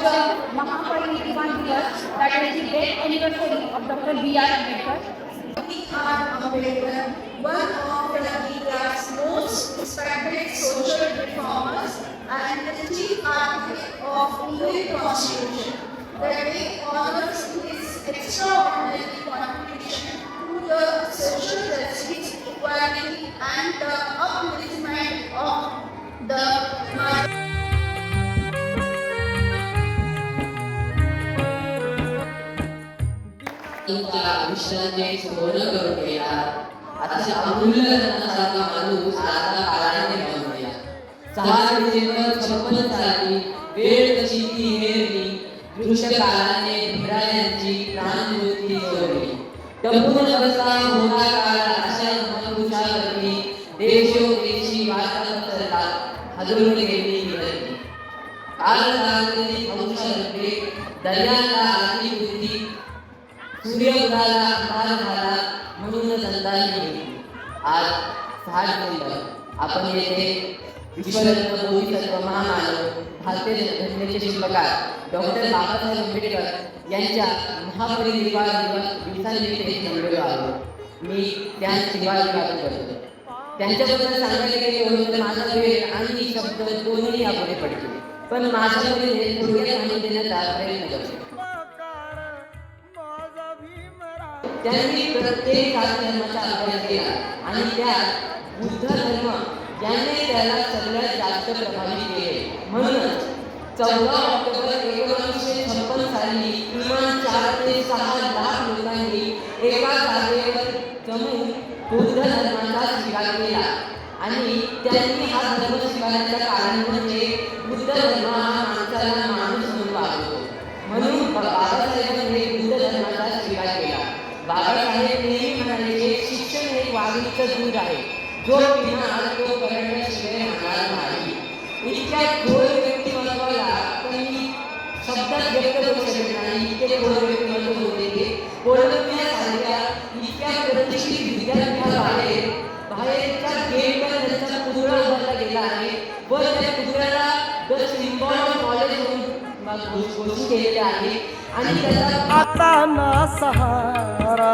observe Mahaparinirvan Divas, that is the death anniversary of Dr. B.R. Ambedkar. B.R. Ambedkar, one of India's most respected social reformers and the chief architect of Indian Constitution. The day honors his extraordinary contribution to the social justice, equality, and the upliftment of the minority. तुमच्या आयुष्याने सुवर्ण करून गेला अतिशय अमूल्य रत्नासारखा माणूस आता काळाने गमावला. 6 डिसेंबर 56 साली वेळ कशी ती हेरली, दृश्य काळाने भीमरायांची प्राणज्योती सोडली. टपून बसला होता काळ अशा महापुरुषावरती देशोदेशी वार्ता पसरला, हादरून गेली विनंती. काल लागली अंशारते दर्याला आली बुद्धी, सूर्य उगला अंधार झाला म्हणून संतांनी घेतली. आज 6 डिसेंबर आपण येथे विश्वरत्न बोधिसत्व महामानव भारतीय घटनेचे शिल्पकार डॉक्टर बाबासाहेब आंबेडकर यांच्या महापरिनिर्वाण दिवसानिमित्त जमलेलो आहोत. मी त्यांची वाद करतो. त्यांच्याबद्दल सांगायला गेले होते तर माझा वेळ आणि शब्द दोन्ही यापुढे पडतील, पण माझ्यामध्ये थोडक्यात माहिती देण्याचा प्रयत्न करतो. त्यांनी प्रत्येक धर्माचा अभ्यास केला आणि त्यात बुद्ध धर्म ज्याने त्याला सगळ्यात जास्त प्रभावित केले. म्हणूनच 14 ऑक्टोबर 1956 साली किमान 4 ते 6 लाख लोकांनी एका जागेवर जमून बुद्ध धर्माचा स्वीकार केला आणि त्यांनी हा धर्म स्वीकारण्याचं कारण म्हणजे बुद्ध धर्म हा माणसाला माणूस म्हणून वागवतो. म्हणून बाबासाहेबांनी बुद्ध धर्माचा स्वीकार केला. बाबासाहेब नेहमी म्हणाले, शिक्षण हे वाघीचं दूध आहे, जो पिणार तो करण्याशिवाय राहणार नाही. इतक्या खोल व्यक्तिमत्वाला त्यांनी शब्दात व्यक्त करू शकत नाही. इतके खोल व्यक्तिमत्व होते ते कोलंबियासारख्या इतक्या प्रतिष्ठित विद्यापीठाबाहेर बाहेरच्या गेटवर त्यांचा पुतळा उभारला गेला आहे व त्या पुतळ्याला द सिम्बॉल ऑफ कॉलेज म्हणून घोषित केलेले आहे आणि त्याचा आता ना सहारा